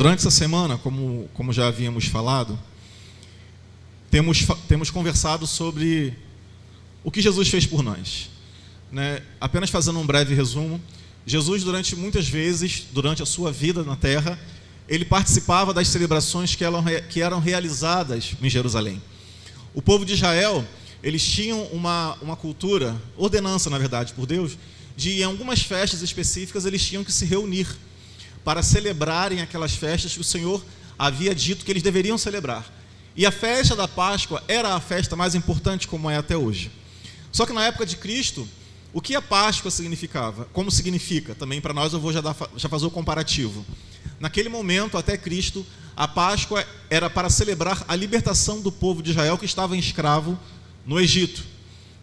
Durante essa semana, como já havíamos falado, temos conversado sobre o que Jesus fez por nós, né? Apenas fazendo um breve resumo, Jesus, muitas vezes, durante a sua vida na terra, ele participava das celebrações que eram realizadas em Jerusalém. O povo de Israel, eles tinham uma cultura, ordenança, na verdade, por Deus, de em algumas festas específicas eles tinham que se reunir para celebrarem aquelas festas que o Senhor havia dito que eles deveriam celebrar. E a festa da Páscoa era a festa mais importante, como é até hoje. Só que na época de Cristo, o que a Páscoa significava? Como significa? Também para nós eu vou já fazer o comparativo. Naquele momento, até Cristo, a Páscoa era para celebrar a libertação do povo de Israel que estava em escravo no Egito.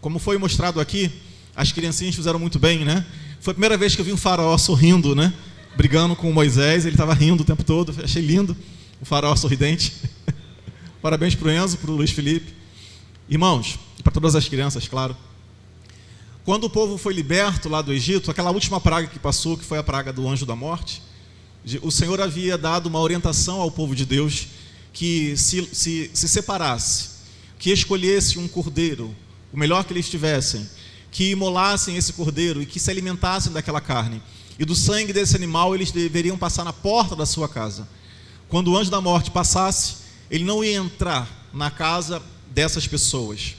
Como foi mostrado aqui, as criancinhas fizeram muito bem, né? Foi a primeira vez que eu vi um faraó sorrindo, né? Brigando com Moisés, ele estava rindo o tempo todo, achei lindo, o faraó sorridente. Parabéns para o Enzo, para o Luiz Felipe. Irmãos, e para todas as crianças, claro. Quando o povo foi liberto lá do Egito, aquela última praga que passou, que foi a praga do anjo da morte, o Senhor havia dado uma orientação ao povo de Deus que se separasse, que escolhesse um cordeiro, o melhor que eles tivessem, que imolassem esse cordeiro e que se alimentassem daquela carne. E do sangue desse animal eles deveriam passar na porta da sua casa. Quando o anjo da morte passasse, ele não ia entrar na casa dessas pessoas.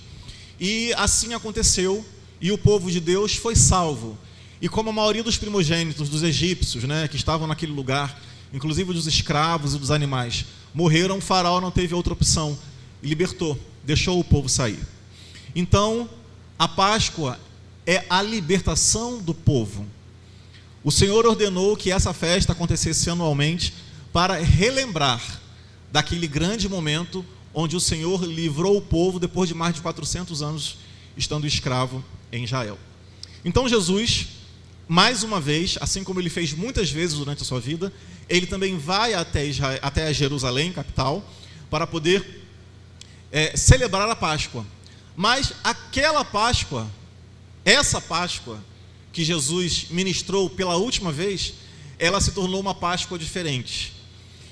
E assim aconteceu, e o povo de Deus foi salvo. E como a maioria dos primogênitos dos egípcios, né, que estavam naquele lugar, inclusive dos escravos e dos animais, morreram, o faraó não teve outra opção, e libertou, deixou o povo sair. Então, a Páscoa é a libertação do povo. O Senhor ordenou que essa festa acontecesse anualmente para relembrar daquele grande momento onde o Senhor livrou o povo depois de mais de 400 anos estando escravo em Israel. Então Jesus, mais uma vez, assim como ele fez muitas vezes durante a sua vida, ele também vai até Jerusalém, capital, para poder celebrar a Páscoa. Mas aquela Páscoa, essa Páscoa que Jesus ministrou pela última vez, ela se tornou uma Páscoa diferente.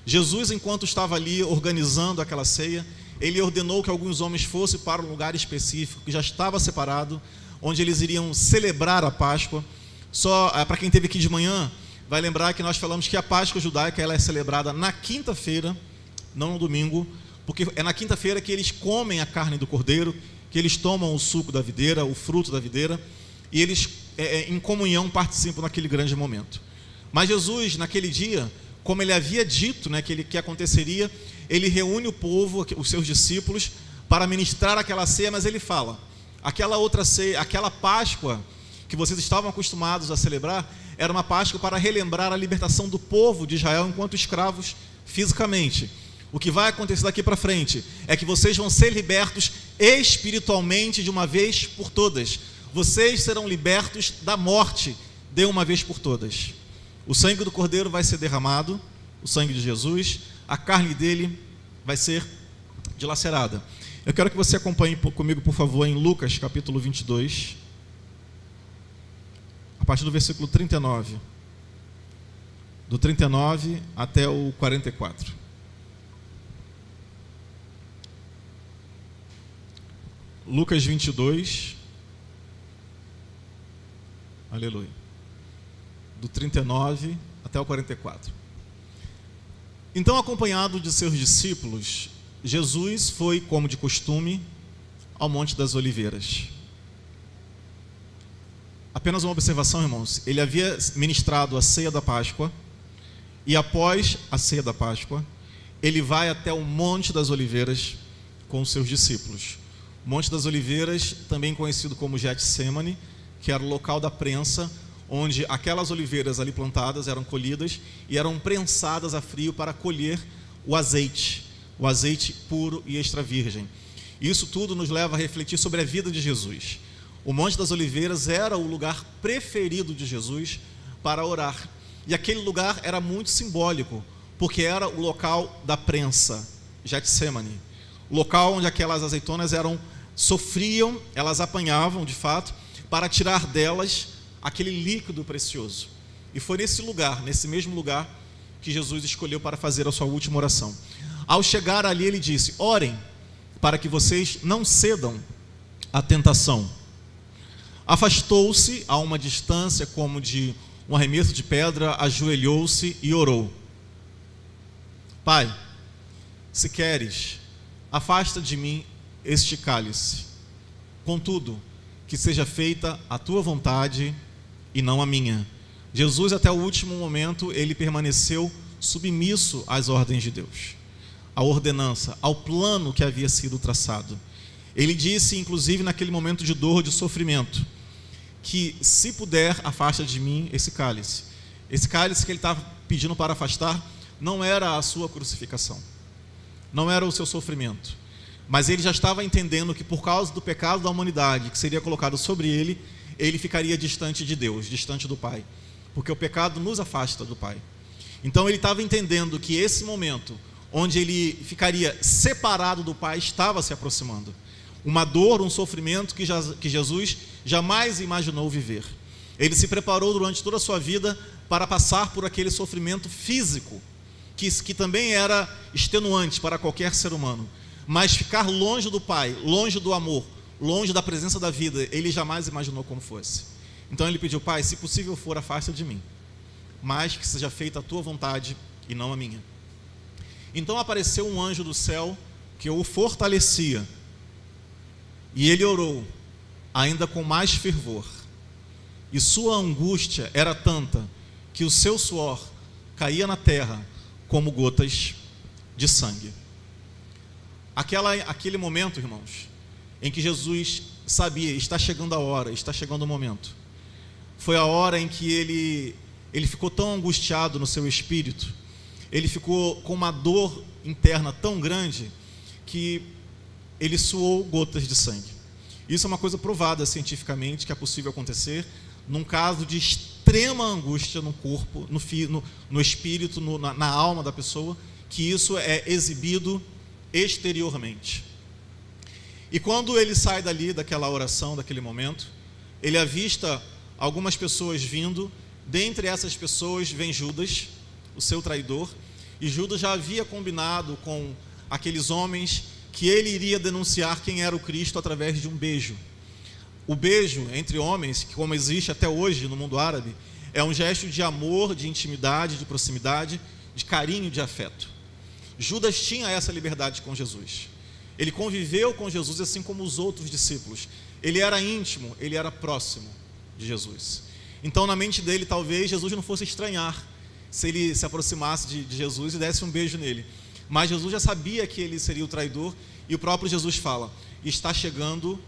Jesus, enquanto estava ali organizando aquela ceia, ele ordenou que alguns homens fossem para um lugar específico, que já estava separado, onde eles iriam celebrar a Páscoa. Só para quem esteve aqui de manhã, vai lembrar que nós falamos que a Páscoa judaica ela é celebrada na quinta-feira, não no domingo, porque é na quinta-feira que eles comem a carne do cordeiro, que eles tomam o suco da videira, o fruto da videira, e eles, em comunhão, participam daquele grande momento. Mas Jesus, naquele dia, como ele havia dito, né, que aconteceria, ele reúne o povo, os seus discípulos, para ministrar aquela ceia, mas ele fala, aquela outra ceia, aquela Páscoa que vocês estavam acostumados a celebrar, era uma Páscoa para relembrar a libertação do povo de Israel enquanto escravos fisicamente. O que vai acontecer daqui para frente é que vocês vão ser libertos espiritualmente de uma vez por todas. Vocês serão libertos da morte de uma vez por todas. O sangue do Cordeiro vai ser derramado, o sangue de Jesus, a carne dele vai ser dilacerada. Eu quero que você acompanhe comigo, por favor, em Lucas capítulo 22, a partir do versículo 39, do 39 até o 44. Lucas 22, aleluia, do 39 até o 44. Então, acompanhado de seus discípulos, Jesus foi, como de costume, ao Monte das Oliveiras. Apenas uma observação, irmãos, ele havia ministrado a ceia da Páscoa, e após a ceia da Páscoa, ele vai até o Monte das Oliveiras com os seus discípulos. O Monte das Oliveiras, também conhecido como Getsemane, que era o local da prensa, onde aquelas oliveiras ali plantadas eram colhidas e eram prensadas a frio para colher o azeite puro e extra virgem. Isso tudo nos leva a refletir sobre a vida de Jesus. O Monte das Oliveiras era o lugar preferido de Jesus para orar. E aquele lugar era muito simbólico, porque era o local da prensa, Getsemane. O local onde aquelas azeitonas sofriam, elas apanhavam de fato, para tirar delas aquele líquido precioso. E foi nesse lugar, nesse mesmo lugar, que Jesus escolheu para fazer a sua última oração. Ao chegar ali, ele disse: orem para que vocês não cedam à tentação. Afastou-se a uma distância como de um arremesso de pedra, ajoelhou-se e orou: Pai, se queres, afasta de mim este cálice. Contudo, que seja feita a tua vontade e não a minha. Jesus, até o último momento, ele permaneceu submisso às ordens de Deus, à ordenança, ao plano que havia sido traçado. Ele disse, inclusive, naquele momento de dor, de sofrimento, que se puder, afasta de mim esse cálice. Esse cálice que ele estava pedindo para afastar não era a sua crucificação, não era o seu sofrimento, mas ele já estava entendendo que por causa do pecado da humanidade que seria colocado sobre ele, ele ficaria distante de Deus, distante do Pai, porque o pecado nos afasta do Pai. Então ele estava entendendo que esse momento onde ele ficaria separado do Pai estava se aproximando. Uma dor, um sofrimento que Jesus jamais imaginou viver. Ele se preparou durante toda a sua vida para passar por aquele sofrimento físico, que também era extenuante para qualquer ser humano. Mas ficar longe do Pai, longe do amor, longe da presença da vida, ele jamais imaginou como fosse. Então ele pediu: Pai, se possível for, afasta de mim, mas que seja feita a tua vontade e não a minha. Então apareceu um anjo do céu que o fortalecia, e ele orou ainda com mais fervor, e sua angústia era tanta que o seu suor caía na terra como gotas de sangue. Aquele momento, irmãos, em que Jesus sabia: está chegando a hora, está chegando o momento, foi a hora em que ele ficou tão angustiado no seu espírito, ele ficou com uma dor interna tão grande, que ele suou gotas de sangue. Isso é uma coisa provada cientificamente, que é possível acontecer num caso de extrema angústia no corpo, no espírito, na alma da pessoa, que isso é exibido exteriormente. E quando ele sai dali, daquela oração, daquele momento, ele avista algumas pessoas vindo. Dentre essas pessoas vem Judas, o seu traidor, e Judas já havia combinado com aqueles homens que ele iria denunciar quem era o Cristo através de um beijo. O beijo entre homens, que como existe até hoje no mundo árabe, é um gesto de amor, de intimidade, de proximidade, de carinho, de afeto. Judas tinha essa liberdade com Jesus. Ele conviveu com Jesus assim como os outros discípulos. Ele era íntimo, ele era próximo de Jesus. Então, na mente dele, talvez Jesus não fosse estranhar se ele se aproximasse de Jesus e desse um beijo nele. Mas Jesus já sabia que ele seria o traidor, e o próprio Jesus fala: está chegando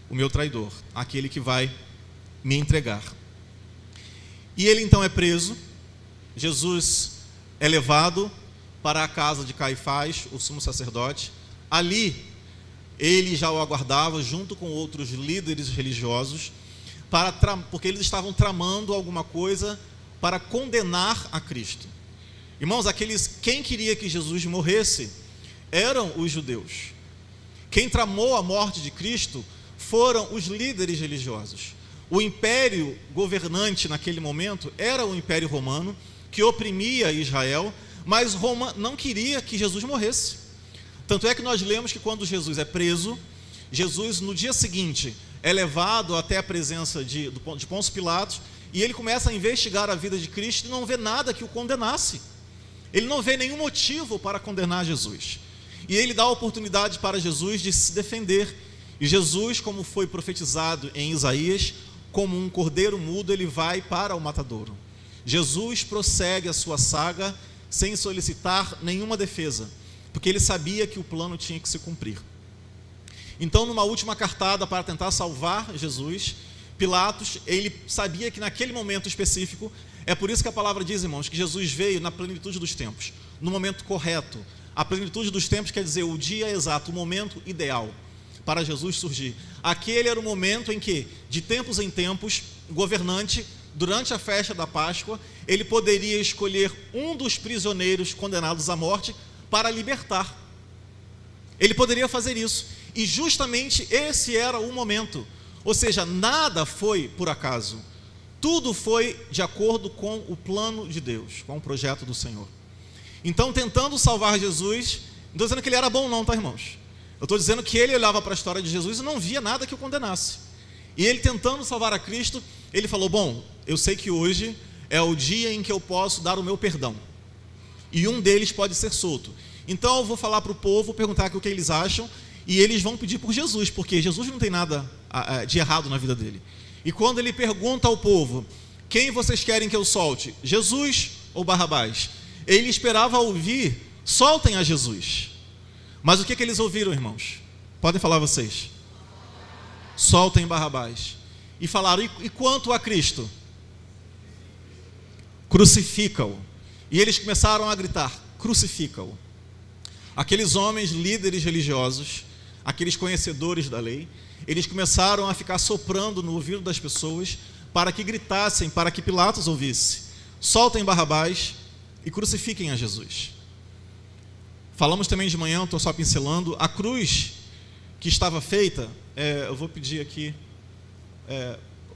o meu traidor, aquele que vai me entregar. E ele então é preso. Jesus é levado para a casa de Caifás, o sumo sacerdote. Ali, ele já o aguardava junto com outros líderes religiosos, porque eles estavam tramando alguma coisa para condenar a Cristo. Irmãos, quem queria que Jesus morresse eram os judeus. Quem tramou a morte de Cristo foram os líderes religiosos. O império governante naquele momento era o Império Romano, que oprimia Israel, mas Roma não queria que Jesus morresse. Tanto é que nós lemos que quando Jesus é preso, Jesus no dia seguinte é levado até a presença de Pôncio Pilatos, e ele começa a investigar a vida de Cristo e não vê nada que o condenasse. Ele não vê nenhum motivo para condenar Jesus. E ele dá a oportunidade para Jesus de se defender. E Jesus, como foi profetizado em Isaías, como um cordeiro mudo, ele vai para o matadouro. Jesus prossegue a sua saga sem solicitar nenhuma defesa, porque ele sabia que o plano tinha que se cumprir. Então, numa última cartada para tentar salvar Jesus, Pilatos, ele sabia que naquele momento específico, é por isso que a palavra diz, irmãos, que Jesus veio na plenitude dos tempos, no momento correto. A plenitude dos tempos quer dizer o dia exato, o momento ideal para Jesus surgir. Aquele era o momento em que, de tempos em tempos, o governante, durante a festa da Páscoa, ele poderia escolher um dos prisioneiros condenados à morte para libertar. Ele poderia fazer isso. E justamente esse era o momento. Ou seja, nada foi por acaso. Tudo foi de acordo com o plano de Deus, com o projeto do Senhor. Então, tentando salvar Jesus, não estou dizendo que ele era bom não, tá, irmãos? Eu estou dizendo que ele olhava para a história de Jesus e não via nada que o condenasse. E ele, tentando salvar a Cristo, ele falou, bom, eu sei que hoje é o dia em que eu posso dar o meu perdão. E um deles pode ser solto. Então eu vou falar para o povo, perguntar o que eles acham, e eles vão pedir por Jesus, porque Jesus não tem nada de errado na vida dele. E quando ele pergunta ao povo, quem vocês querem que eu solte? Jesus ou Barrabás? Ele esperava ouvir, soltem a Jesus. Mas o que eles ouviram, irmãos? Podem falar vocês. Soltem Barrabás. E falaram, e quanto a Cristo? Crucifica-o. E eles começaram a gritar, crucifica-o. Aqueles homens, líderes religiosos, aqueles conhecedores da lei, eles começaram a ficar soprando no ouvido das pessoas para que gritassem, para que Pilatos ouvisse, soltem Barrabás e crucifiquem a Jesus. Falamos também de manhã, estou só pincelando, a cruz que estava feita, eu vou pedir aqui,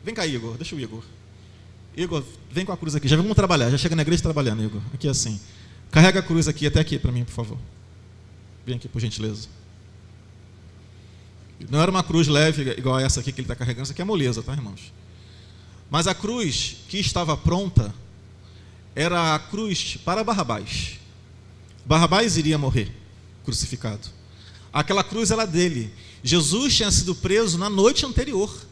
vem cá, Igor, deixa o Igor. Igor, vem com a cruz aqui, já vamos trabalhar, já chega na igreja trabalhando, Igor, aqui assim. Carrega a cruz aqui, até aqui para mim, por favor. Vem aqui, por gentileza. Não era uma cruz leve, igual essa aqui que ele está carregando, essa aqui é moleza, tá, irmãos? Mas a cruz que estava pronta, era a cruz para Barrabás. Barrabás iria morrer, crucificado. Aquela cruz era dele. Jesus tinha sido preso na noite anterior.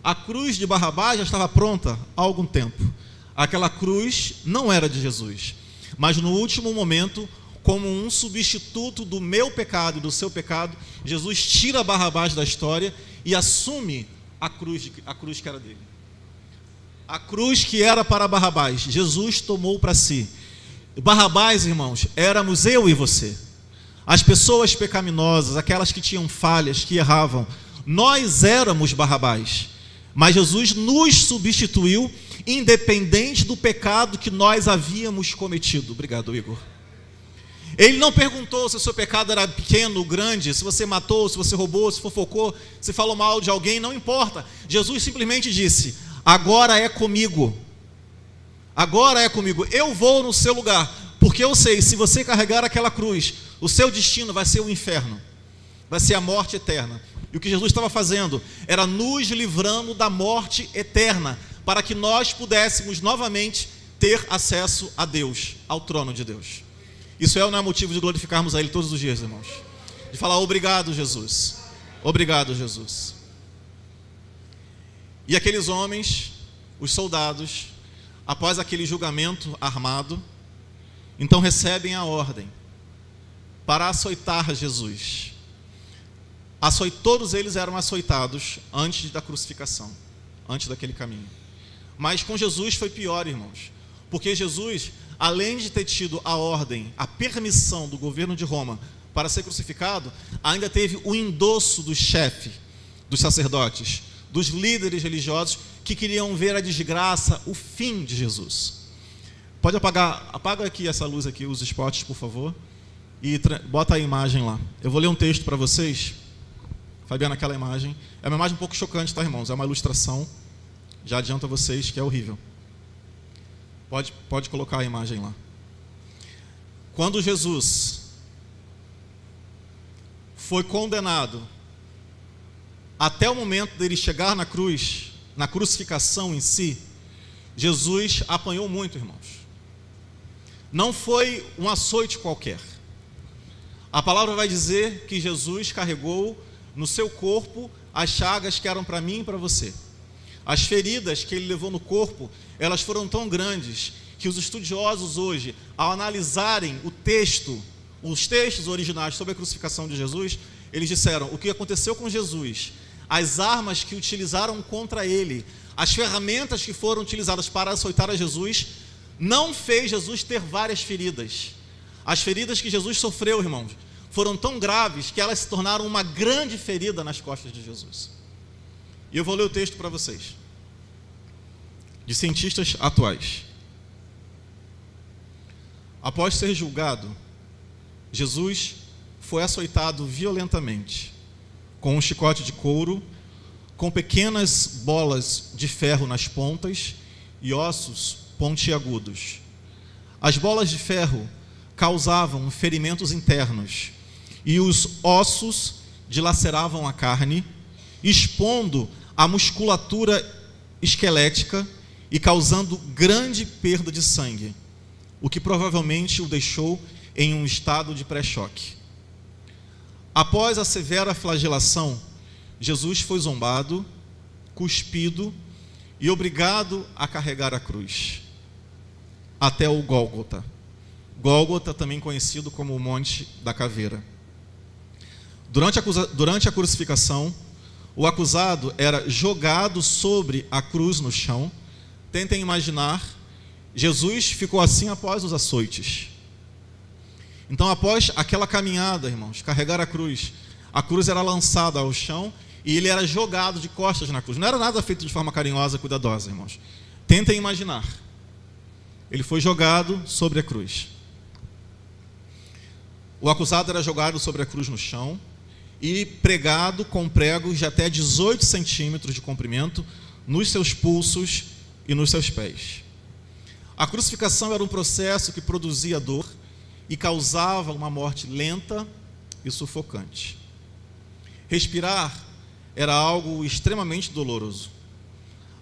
A cruz de Barrabás já estava pronta há algum tempo. Aquela cruz não era de Jesus. Mas no último momento, como um substituto do meu pecado e do seu pecado, Jesus tira Barrabás da história e assume a cruz que era dele. A cruz que era para Barrabás, Jesus tomou para si. Barrabás, irmãos, éramos eu e você. As pessoas pecaminosas, aquelas que tinham falhas, que erravam, nós éramos Barrabás. Mas Jesus nos substituiu, independente do pecado que nós havíamos cometido. Obrigado, Igor. Ele não perguntou se o seu pecado era pequeno ou grande, se você matou, se você roubou, se fofocou, se falou mal de alguém, não importa. Jesus simplesmente disse, agora é comigo. Agora é comigo. Eu vou no seu lugar, porque eu sei, se você carregar aquela cruz, o seu destino vai ser o inferno. Vai ser a morte eterna. E o que Jesus estava fazendo era nos livrando da morte eterna, para que nós pudéssemos novamente ter acesso a Deus, ao trono de Deus. Isso não é motivo de glorificarmos a Ele todos os dias, irmãos? De falar, obrigado, Jesus. Obrigado, Jesus. E aqueles homens, os soldados, após aquele julgamento armado, então recebem a ordem para açoitar Jesus. Todos eles eram açoitados antes da crucificação, antes daquele caminho. Mas com Jesus foi pior, irmãos, porque Jesus, além de ter tido a ordem, a permissão do governo de Roma para ser crucificado, ainda teve o endosso do chefe, dos sacerdotes, dos líderes religiosos que queriam ver a desgraça, o fim de Jesus. Pode apaga aqui essa luz aqui, os spots, por favor, e bota a imagem lá. Eu vou ler um texto para vocês. Fabiana, aquela imagem. É uma imagem um pouco chocante, tá, irmãos? É uma ilustração. Já adianto a vocês que é horrível. Pode colocar a imagem lá. Quando Jesus foi condenado, até o momento dele chegar na cruz, na crucificação em si, Jesus apanhou muito, irmãos. Não foi um açoite qualquer. A palavra vai dizer que Jesus carregou no seu corpo as chagas que eram para mim e para você. As feridas que ele levou no corpo, elas foram tão grandes que os estudiosos hoje, ao analisarem os textos originais sobre a crucificação de Jesus, eles disseram, o que aconteceu com Jesus, as armas que utilizaram contra ele, as ferramentas que foram utilizadas para açoitar a Jesus, não fez Jesus ter várias feridas. As feridas que Jesus sofreu, irmãos, foram tão graves que elas se tornaram uma grande ferida nas costas de Jesus. E eu vou ler o texto para vocês, de cientistas atuais. Após ser julgado, Jesus foi açoitado violentamente, com um chicote de couro, com pequenas bolas de ferro nas pontas e ossos pontiagudos. As bolas de ferro causavam ferimentos internos, e os ossos dilaceravam a carne, expondo a musculatura esquelética e causando grande perda de sangue, o que provavelmente o deixou em um estado de pré-choque. Após a severa flagelação, Jesus foi zombado, cuspido e obrigado a carregar a cruz até o Gólgota. Gólgota, também conhecido como o Monte da Caveira. Durante a crucificação, o acusado era jogado sobre a cruz no chão. Tentem imaginar, Jesus ficou assim após os açoites. Então, após aquela caminhada, irmãos, carregar a cruz era lançada ao chão e ele era jogado de costas na cruz. Não era nada feito de forma carinhosa, cuidadosa, irmãos. Tentem imaginar. Ele foi jogado sobre a cruz. O acusado era jogado sobre a cruz no chão e pregado com pregos de até 18 centímetros de comprimento nos seus pulsos e nos seus pés. A crucificação era um processo que produzia dor e causava uma morte lenta e sufocante. Respirar era algo extremamente doloroso.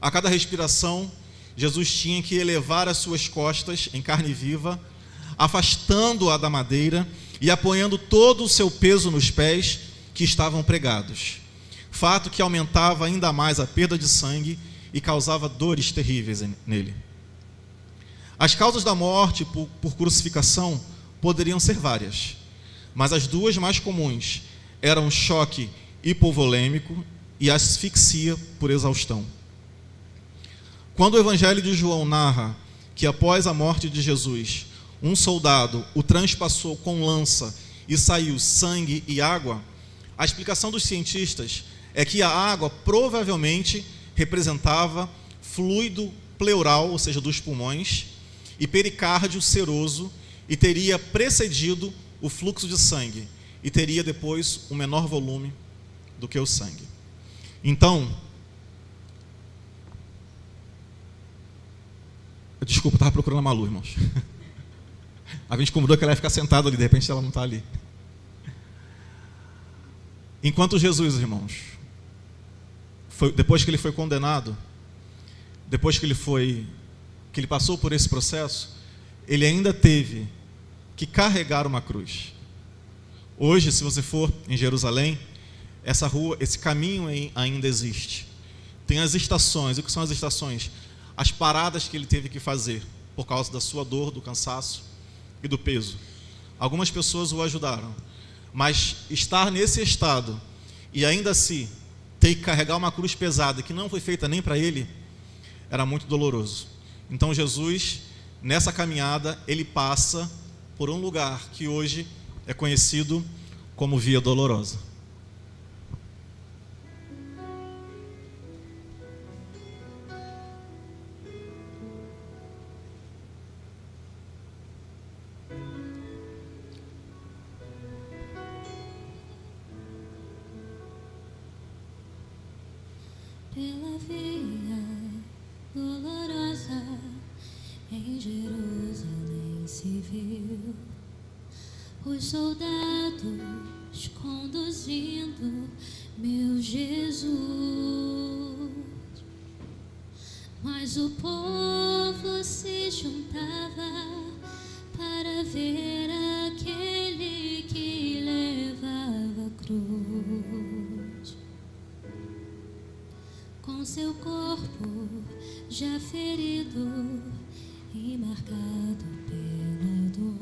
A cada respiração, Jesus tinha que elevar as suas costas em carne viva, afastando-a da madeira e apoiando todo o seu peso nos pés que estavam pregados. Fato que aumentava ainda mais a perda de sangue e causava dores terríveis nele. As causas da morte por crucificação poderiam ser várias, mas as duas mais comuns eram choque hipovolêmico e asfixia por exaustão. Quando o Evangelho de João narra que após a morte de Jesus, um soldado o transpassou com lança e saiu sangue e água, a explicação dos cientistas é que a água provavelmente representava fluido pleural, ou seja, dos pulmões, e pericárdio seroso, e teria precedido o fluxo de sangue, e teria depois um menor volume do que o sangue. Então, desculpa, eu estava procurando a Malu, irmãos. A gente combinou que ela ia ficar sentada ali, de repente ela não está ali. Enquanto Jesus, irmãos, depois que ele foi condenado, depois que ele passou por esse processo, ele ainda teve que carregar uma cruz. Hoje, se você for em Jerusalém, essa rua, esse caminho ainda existe. Tem as estações. O que são as estações? As paradas que ele teve que fazer por causa da sua dor, do cansaço e do peso. Algumas pessoas o ajudaram, mas estar nesse estado e ainda assim ter que carregar uma cruz pesada que não foi feita nem para ele, era muito doloroso. Então Jesus, nessa caminhada, ele passa por um lugar que hoje é conhecido como Via Dolorosa. Pela via dolorosa em Jerusalém se viu os soldados conduzindo meu Jesus, mas o povo se juntava para ver aquele que levava a cruz. Com seu corpo já ferido e marcado pela dor,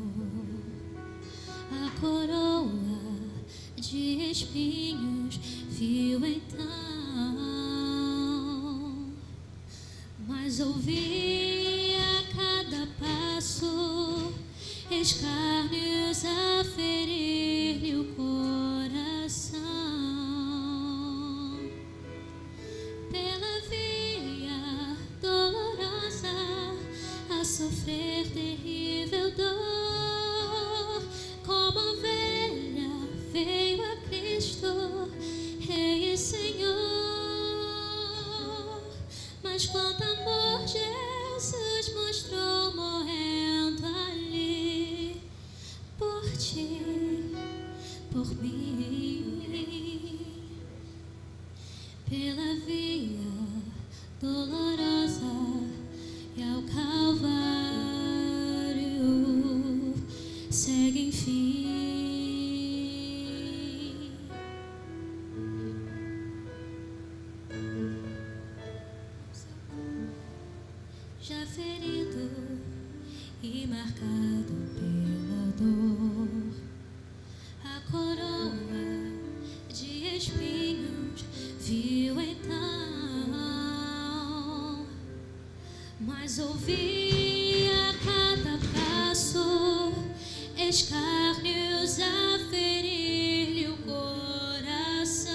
a coroa de espinhos viu então, mas ouvia a cada passo escárnios a ferir-lhe o coração. Pela via dolorosa a sofrer terrível dor, como ovelha veio a Cristo, Rei e Senhor. Mas quanto amor Jesus mostrou morrendo ali, já ferido e marcado pela dor, a coroa de espinhos viu então, mas ouvi a cada passo escárnios a ferir-lhe o coração.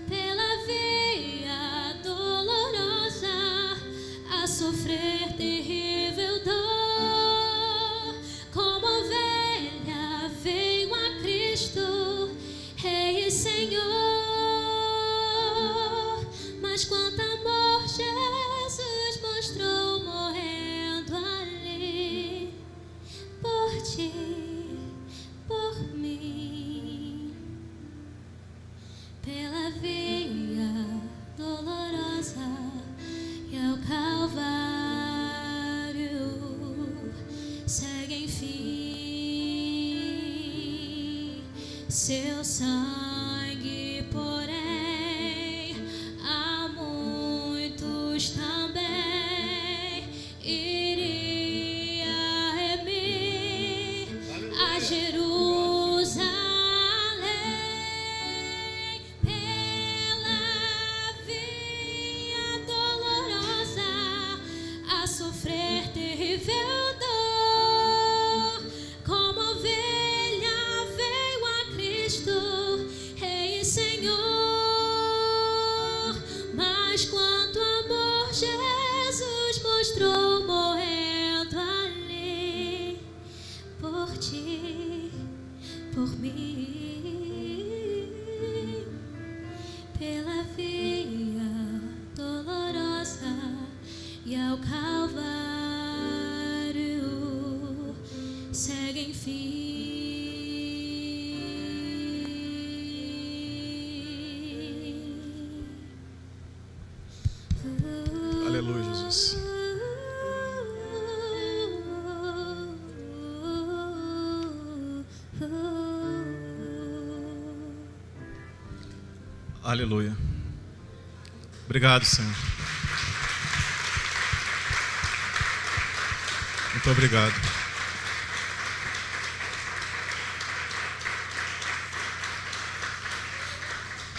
Pela via dolorosa a sofrer terrível dor, como ovelha veio a Cristo, Rei e Senhor. Mas quanto amor Jesus mostrou morrendo ali por ti, por mim. Pela via dolorosa e ao Calvário segue enfim seu sangue, porém a muitos também iria remir a Jerusalém. Pela via dolorosa a sofrer terrível dor, como ovelha veio a Cristo, Rei e Senhor. Mas quanto amor Jesus mostrou morrendo ali por ti, por mim. Pela via dolorosa e ao Calvário segue enfim Aleluia, Jesus. Aleluia. Obrigado, Senhor. Muito obrigado.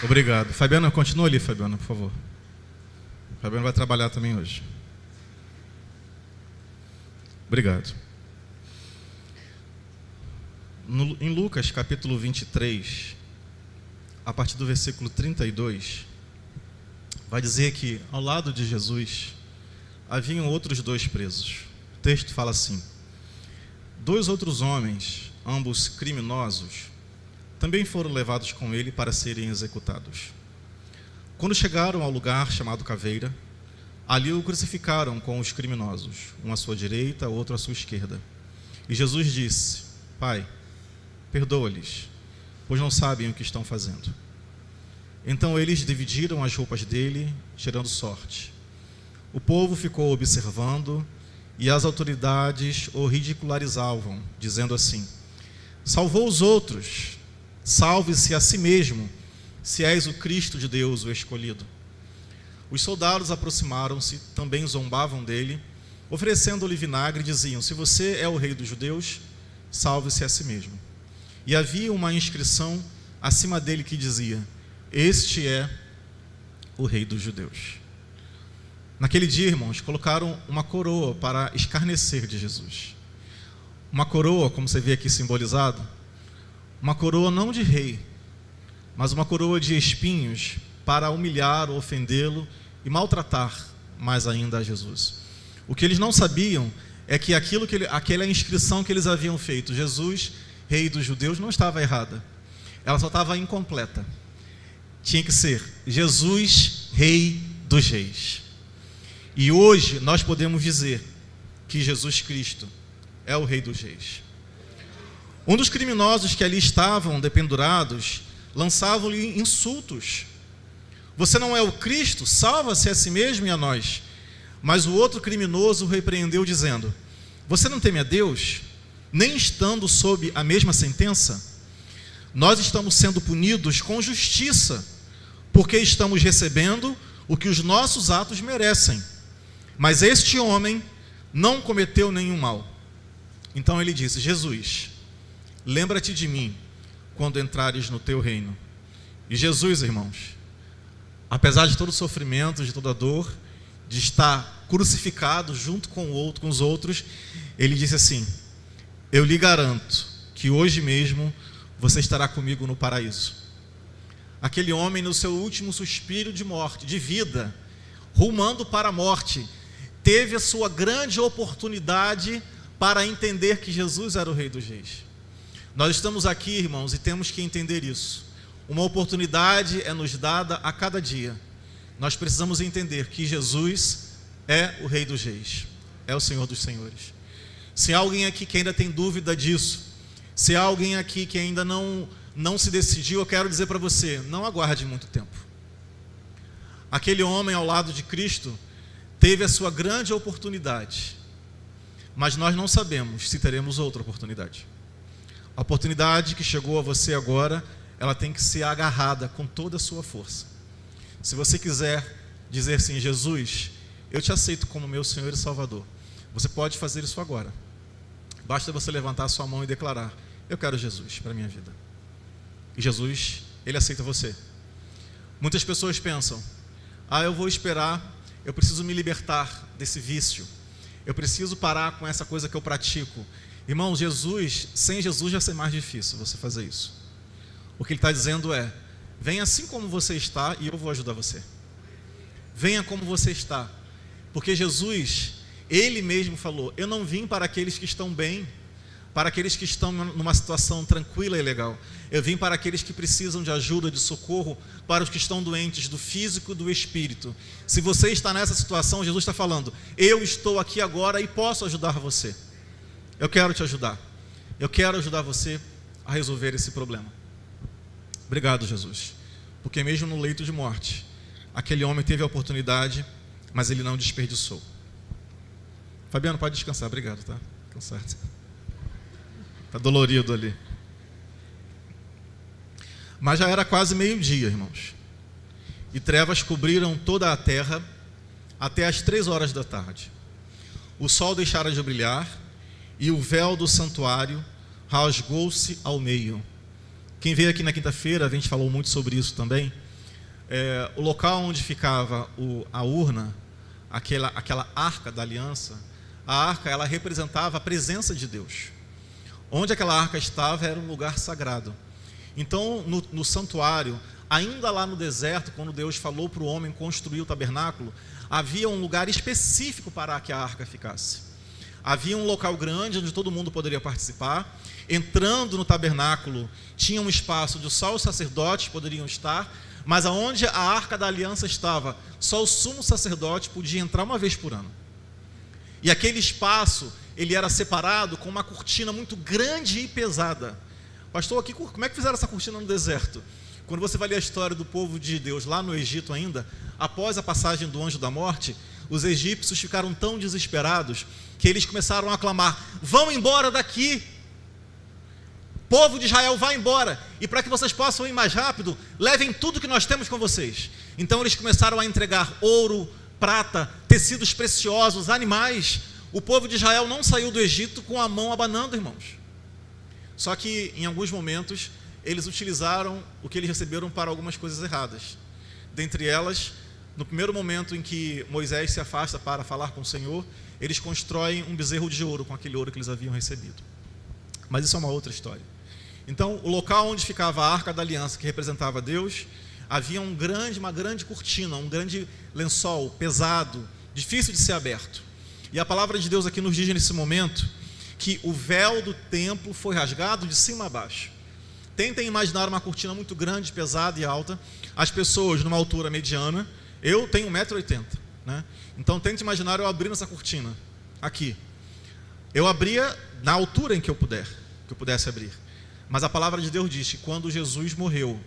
Obrigado. Fabiana, continua ali, Fabiana, por favor. Fabiana vai trabalhar também hoje. Obrigado. Em Lucas, capítulo 23, a partir do versículo 32, vai dizer que ao lado de Jesus haviam outros dois presos. O texto fala assim: 2 outros homens, ambos criminosos, também foram levados com ele para serem executados. Quando chegaram ao lugar chamado Caveira, ali o crucificaram com os criminosos, um à sua direita, outro à sua esquerda. E Jesus disse: Pai, perdoa-lhes, pois não sabem o que estão fazendo. Então eles dividiram as roupas dele, tirando sorte. O povo ficou observando e as autoridades o ridicularizavam, dizendo assim: salvou os outros, salve-se a si mesmo, se és o Cristo de Deus, o escolhido. Os soldados aproximaram-se, também zombavam dele, oferecendo-lhe vinagre, e diziam: se você é o rei dos judeus, salve-se a si mesmo. E havia uma inscrição acima dele que dizia: este é o rei dos judeus. Naquele dia, irmãos, colocaram uma coroa para escarnecer de Jesus. Uma coroa, como você vê aqui simbolizado, uma coroa não de rei, mas uma coroa de espinhos para humilhar, ofendê-lo e maltratar mais ainda a Jesus. O que eles não sabiam é que aquela inscrição que eles haviam feito, Jesus, rei dos judeus, não estava errada. Ela só estava incompleta. Tinha que ser Jesus, rei dos reis. E hoje nós podemos dizer que Jesus Cristo é o rei dos reis. Um dos criminosos que ali estavam dependurados lançavam-lhe insultos: você não é o Cristo? Salva-se a si mesmo e a nós. Mas o outro criminoso o repreendeu, dizendo: você não teme a Deus, nem estando sob a mesma sentença? Nós estamos sendo punidos com justiça, porque estamos recebendo o que os nossos atos merecem. Mas este homem não cometeu nenhum mal. Então ele disse: Jesus, lembra-te de mim quando entrares no teu reino. E Jesus, irmãos, apesar de todo o sofrimento, de toda a dor, de estar crucificado junto com os outros, ele disse assim: eu lhe garanto que hoje mesmo você estará comigo no paraíso. Aquele homem, no seu último suspiro de morte, de vida, rumando para a morte, teve a sua grande oportunidade para entender que Jesus era o Rei dos Reis. Nós estamos aqui, irmãos, e temos que entender isso. Uma oportunidade é nos dada a cada dia. Nós precisamos entender que Jesus é o Rei dos Reis, é o Senhor dos Senhores. Se há alguém aqui que ainda tem dúvida disso, se há alguém aqui que ainda não se decidiu, eu quero dizer para você: não aguarde muito tempo. Aquele homem ao lado de Cristo teve a sua grande oportunidade, mas nós não sabemos se teremos outra oportunidade. A oportunidade que chegou a você agora, ela tem que ser agarrada com toda a sua força. Se você quiser dizer sim: Jesus, eu te aceito como meu Senhor e Salvador, você pode fazer isso agora. Basta você levantar a sua mão e declarar: eu quero Jesus para a minha vida. E Jesus, Ele aceita você. Muitas pessoas pensam: eu vou esperar, eu preciso me libertar desse vício, eu preciso parar com essa coisa que eu pratico. Irmão, sem Jesus já vai ser mais difícil você fazer isso. O que Ele está dizendo é: venha assim como você está e eu vou ajudar você. Venha como você está, porque Jesus, Ele mesmo falou: eu não vim para aqueles que estão bem, para aqueles que estão numa situação tranquila e legal. Eu vim para aqueles que precisam de ajuda, de socorro, para os que estão doentes do físico e do espírito. Se você está nessa situação, Jesus está falando: eu estou aqui agora e posso ajudar você. Eu quero te ajudar. Eu quero ajudar você a resolver esse problema. Obrigado, Jesus, porque mesmo no leito de morte, aquele homem teve a oportunidade, mas ele não desperdiçou. Fabiano, pode descansar. Obrigado, tá? Cansado. Está dolorido ali. Mas já era quase meio-dia, irmãos, e trevas cobriram toda a terra até as 3 horas da tarde. O sol deixara de brilhar e o véu do santuário rasgou-se ao meio. Quem veio aqui na quinta-feira, a gente falou muito sobre isso também. O local onde ficava a urna, aquela arca da aliança, a arca, ela representava a presença de Deus. Onde aquela arca estava era um lugar sagrado. Então, no santuário, ainda lá no deserto, quando Deus falou para o homem construir o tabernáculo, havia um lugar específico para que a arca ficasse. Havia um local grande onde todo mundo poderia participar. Entrando no tabernáculo, tinha um espaço onde só os sacerdotes poderiam estar, mas aonde a arca da aliança estava, só o sumo sacerdote podia entrar uma vez por ano. E aquele espaço, ele era separado com uma cortina muito grande e pesada. Pastor, aqui, como é que fizeram essa cortina no deserto? Quando você vai ler a história do povo de Deus lá no Egito ainda, após a passagem do anjo da morte, os egípcios ficaram tão desesperados que eles começaram a clamar: vão embora daqui, povo de Israel, vá embora, e para que vocês possam ir mais rápido, levem tudo que nós temos com vocês. Então eles começaram a entregar ouro, prata, tecidos preciosos, animais. O povo de Israel não saiu do Egito com a mão abanando, irmãos. Só que em alguns momentos eles utilizaram o que eles receberam para algumas coisas erradas. Dentre elas, no primeiro momento em que Moisés se afasta para falar com o Senhor, eles constroem um bezerro de ouro com aquele ouro que eles haviam recebido. Mas isso é uma outra história. Então, o local onde ficava a Arca da Aliança, que representava Deus, havia uma grande cortina, um grande lençol pesado, difícil de ser aberto. E a palavra de Deus aqui nos diz nesse momento que o véu do templo foi rasgado de cima a baixo. Tentem imaginar uma cortina muito grande, pesada e alta. As pessoas numa altura mediana, eu tenho 1,80 m, né? Então tente imaginar eu abrindo essa cortina aqui. Eu abria na altura em que eu pudesse abrir. Mas a palavra de Deus diz que quando Jesus morreu,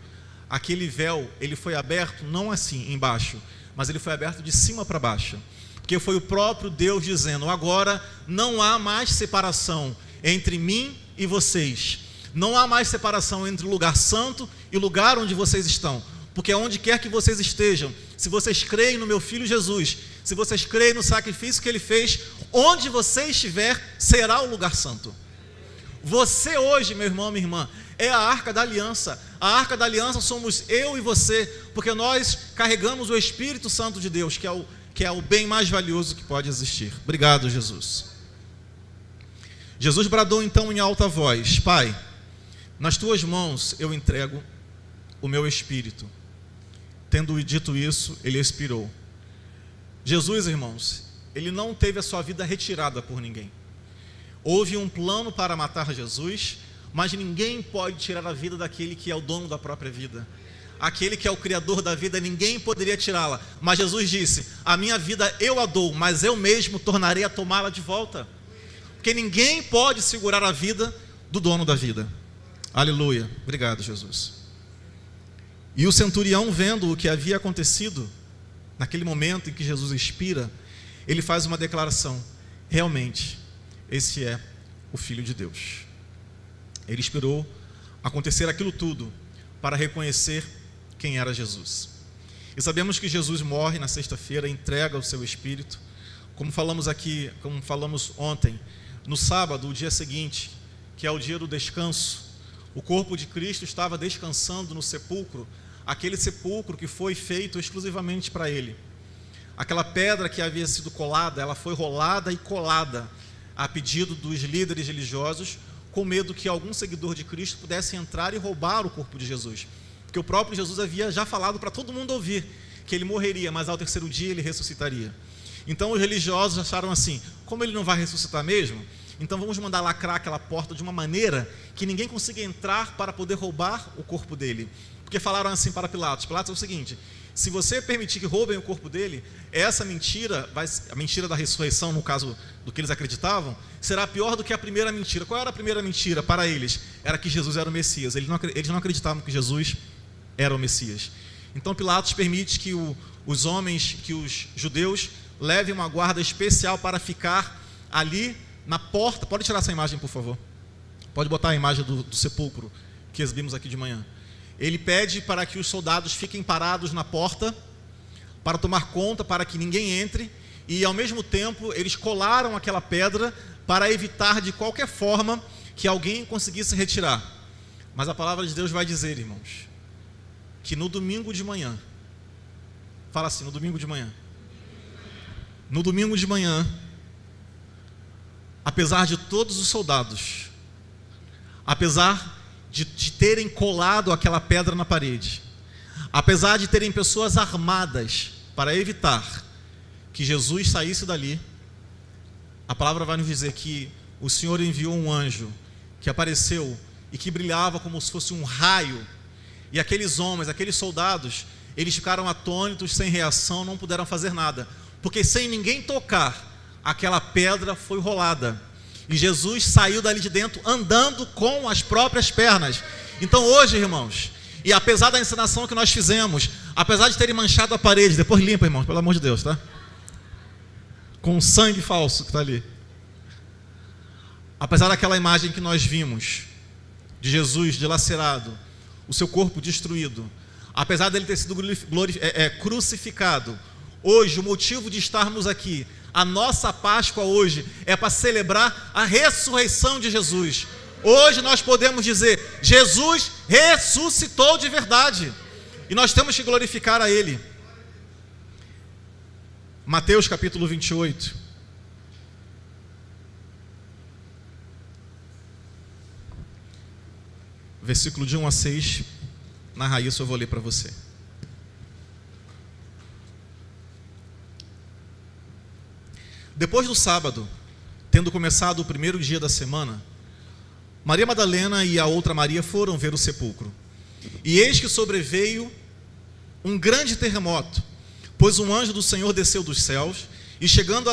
aquele véu, ele foi aberto não assim embaixo, mas ele foi aberto de cima para baixo. Porque foi o próprio Deus dizendo: agora não há mais separação entre mim e vocês. Não há mais separação entre o lugar santo e o lugar onde vocês estão. porque onde quer que vocês estejam, se vocês creem no meu Filho Jesus, se vocês creem no sacrifício que Ele fez, onde você estiver, será o lugar santo. Você hoje, meu irmão, minha irmã, é a Arca da Aliança. A Arca da Aliança somos eu e você, porque nós carregamos o Espírito Santo de Deus, que é o bem mais valioso que pode existir. Obrigado, Jesus. Jesus bradou então em alta voz: Pai, nas tuas mãos eu entrego o meu espírito. Tendo dito isso, ele expirou. Jesus, irmãos, ele não teve a sua vida retirada por ninguém. Houve um plano para matar Jesus, mas ninguém pode tirar a vida daquele que é o dono da própria vida. Aquele que é o criador da vida, ninguém poderia tirá-la. Mas Jesus disse: a minha vida eu a dou, mas eu mesmo tornarei a tomá-la de volta. Porque ninguém pode segurar a vida do dono da vida. Aleluia. Obrigado, Jesus. E o centurião, vendo o que havia acontecido, naquele momento em que Jesus expira, ele faz uma declaração: realmente, esse é o Filho de Deus. Ele esperou acontecer aquilo tudo para reconhecer quem era Jesus. E sabemos que Jesus morre na sexta-feira, entrega o seu espírito. Como falamos aqui, como falamos ontem, no sábado, o dia seguinte, que é o dia do descanso, o corpo de Cristo estava descansando no sepulcro, aquele sepulcro que foi feito exclusivamente para Ele. Aquela pedra que havia sido colada, ela foi rolada e colada a pedido dos líderes religiosos, com medo que algum seguidor de Cristo pudesse entrar e roubar o corpo de Jesus. Porque o próprio Jesus havia já falado para todo mundo ouvir que ele morreria, mas ao terceiro dia ele ressuscitaria. Então os religiosos acharam assim: como ele não vai ressuscitar mesmo, então vamos mandar lacrar aquela porta de uma maneira que ninguém consiga entrar para poder roubar o corpo dele. Porque falaram assim para Pilatos: Pilatos, é o seguinte, se você permitir que roubem o corpo dele, essa mentira, a mentira da ressurreição, no caso do que eles acreditavam, será pior do que a primeira mentira. Qual era a primeira mentira para eles? Era que Jesus era o Messias. Eles não acreditavam que Jesus era o Messias. Então Pilatos permite que os homens, que os judeus levem uma guarda especial para ficar ali na porta. Pode tirar essa imagem, por favor. Pode botar a imagem do sepulcro que exibimos aqui de manhã. Ele pede para que os soldados fiquem parados na porta para tomar conta, para que ninguém entre, e ao mesmo tempo eles colaram aquela pedra para evitar de qualquer forma que alguém conseguisse retirar. Mas a palavra de Deus vai dizer, irmãos, que no domingo de manhã, fala assim, no domingo de manhã, apesar de todos os soldados, apesar de terem colado aquela pedra na parede, apesar de terem pessoas armadas para evitar que Jesus saísse dali, a palavra vai nos dizer que o Senhor enviou um anjo que apareceu e que brilhava como se fosse um raio, e aqueles homens, aqueles soldados, eles ficaram atônitos, sem reação, não puderam fazer nada, porque sem ninguém tocar, aquela pedra foi rolada, e Jesus saiu dali de dentro andando com as próprias pernas. Então hoje, irmãos, e apesar da encenação que nós fizemos, apesar de terem manchado a parede, depois limpa, irmãos, pelo amor de Deus, tá? Com sangue falso que está ali. Apesar daquela imagem que nós vimos, de Jesus dilacerado, o seu corpo destruído, apesar dele ter sido crucificado, hoje o motivo de estarmos aqui, a nossa Páscoa hoje, é para celebrar a ressurreição de Jesus. Hoje nós podemos dizer: Jesus ressuscitou de verdade, e nós temos que glorificar a Ele. Mateus capítulo 28. Versículo de 1 a 6. Narra isso, eu vou ler para você. Depois do sábado, tendo começado o primeiro dia da semana, Maria Madalena e a outra Maria foram ver o sepulcro. E eis que sobreveio um grande terremoto, pois um anjo do Senhor desceu dos céus, e chegando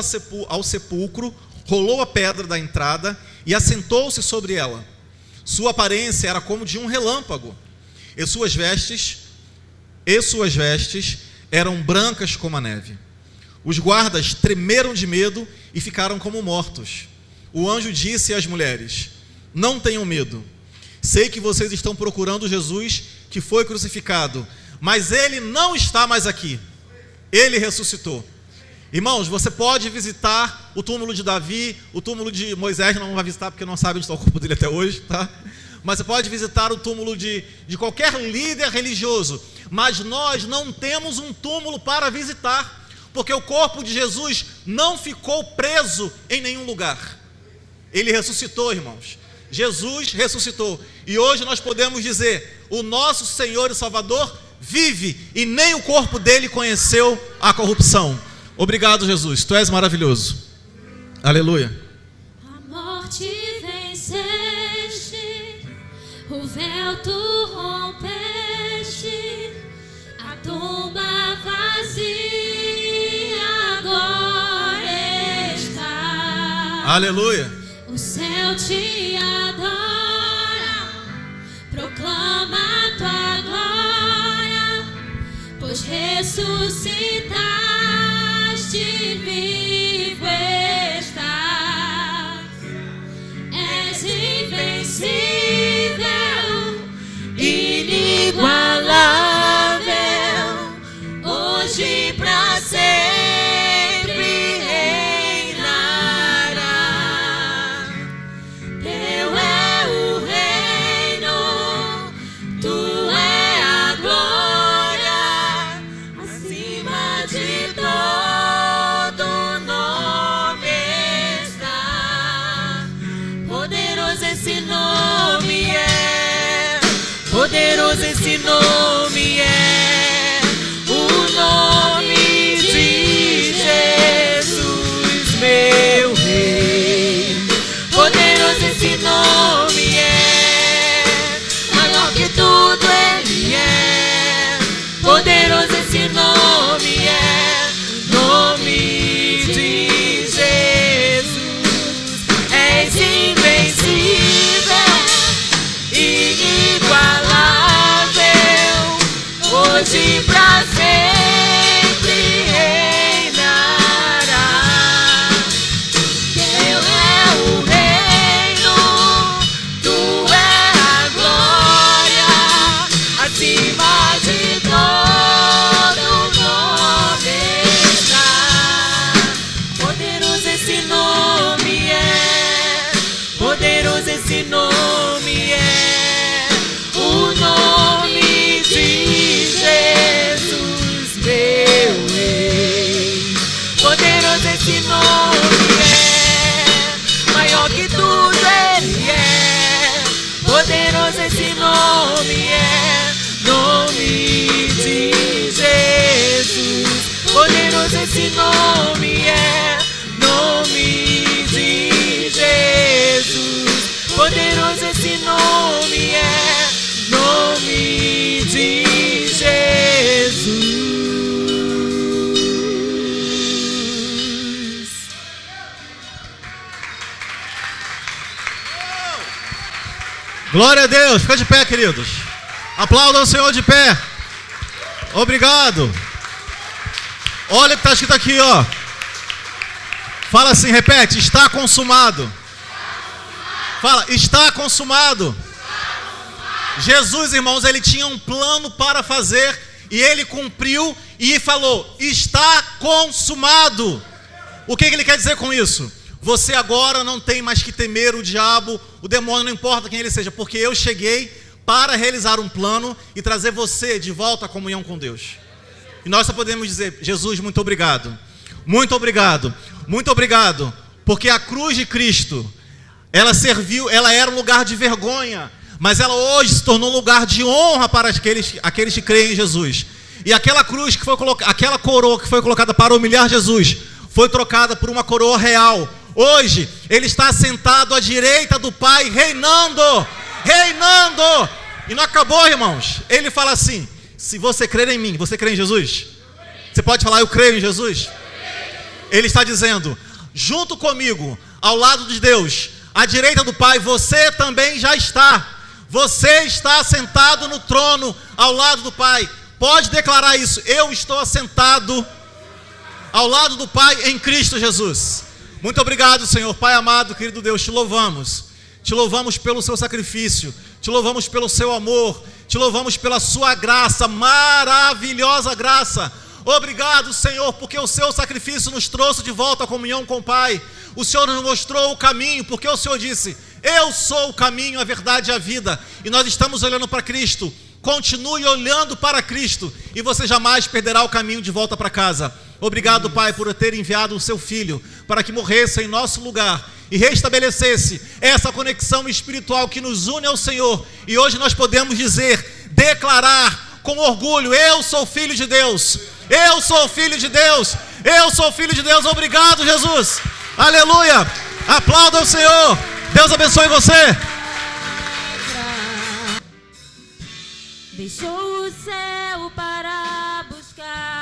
ao sepulcro, rolou a pedra da entrada e assentou-se sobre ela. Sua aparência era como de um relâmpago, e suas vestes eram brancas como a neve. Os guardas tremeram de medo e ficaram como mortos. O anjo disse às mulheres: não tenham medo. Sei que vocês estão procurando Jesus, que foi crucificado, mas ele não está mais aqui. Ele ressuscitou. Irmãos, você pode visitar o túmulo de Davi, o túmulo de Moisés, não vai visitar porque não sabe onde está o corpo dele até hoje, tá? Mas você pode visitar o túmulo de qualquer líder religioso, mas nós não temos um túmulo para visitar, porque o corpo de Jesus não ficou preso em nenhum lugar. Ele ressuscitou, irmãos. Jesus ressuscitou, e hoje nós podemos dizer, o nosso Senhor e Salvador vive, e nem o corpo dele conheceu a corrupção. Obrigado, Jesus, tu és maravilhoso. Aleluia. A morte venceste, o véu tu rompeste, a tumba vazia agora está. Aleluia. O céu te adora, proclama a tua glória, pois ressuscitaste, vivo estás. És invencível, inigualável, hoje pra sempre reinará. Teu é o reino, tu é a glória, acima de todo nome está. Poderoso esse nome é, poderoso esse nome é, o nome de Jesus, meu Rei. Poderoso esse nome é, maior que tudo ele é. Poderoso esse nome é, nome de Jesus. És invencível, inigualável, hoje pra sempre reinará. Teu é o reino, tu é a glória, acima de todo nome está. Poderoso esse nome é, poderoso esse nome é, o nome de Jesus, meu Rei. Poderoso esse nome é, maior que tudo ele é. Poderoso esse nome é, nome de Jesus. Poderoso esse nome é, nome de Jesus. Poderoso esse nome é, nome de Jesus. Glória a Deus, fica de pé, queridos. Aplaudam o Senhor de pé. Obrigado. Olha o que está escrito aqui, ó. Fala assim, repete, está consumado. Fala, está consumado. Jesus, irmãos, ele tinha um plano para fazer e ele cumpriu e falou, está consumado. O que ele quer dizer com isso? Você agora não tem mais que temer o diabo, o demônio, não importa quem ele seja, porque eu cheguei para realizar um plano e trazer você de volta à comunhão com Deus. E nós só podemos dizer, Jesus, muito obrigado. Muito obrigado. Muito obrigado, porque a cruz de Cristo, ela serviu, ela era um lugar de vergonha, mas ela hoje se tornou um lugar de honra para aqueles que creem em Jesus. E aquela cruz que foi colocada, aquela coroa que foi colocada para humilhar Jesus, foi trocada por uma coroa real. Hoje, ele está sentado à direita do Pai, reinando. E não acabou, irmãos. Ele fala assim, se você crer em mim, você crê em Jesus? Você pode falar, eu creio em Jesus? Ele está dizendo, junto comigo, ao lado de Deus, à direita do Pai, você também já está. Você está sentado no trono, ao lado do Pai. Pode declarar isso, eu estou assentado ao lado do Pai em Cristo Jesus. Muito obrigado, Senhor. Pai amado, querido Deus, te louvamos. Te louvamos pelo seu sacrifício. Te louvamos pelo seu amor. Te louvamos pela sua graça, maravilhosa graça. Obrigado, Senhor, porque o seu sacrifício nos trouxe de volta à comunhão com o Pai. O Senhor nos mostrou o caminho, porque o Senhor disse: eu sou o caminho, a verdade e a vida. E nós estamos olhando para Cristo. Continue olhando para Cristo e você jamais perderá o caminho de volta para casa. Obrigado, Pai, por ter enviado o seu Filho para que morresse em nosso lugar e restabelecesse essa conexão espiritual que nos une ao Senhor. E hoje nós podemos dizer, declarar com orgulho: eu sou filho de Deus. Eu sou filho de Deus. Eu sou filho de Deus. Obrigado, Jesus. Aleluia. Aplauda o Senhor. Deus abençoe você. Deixou o céu para buscar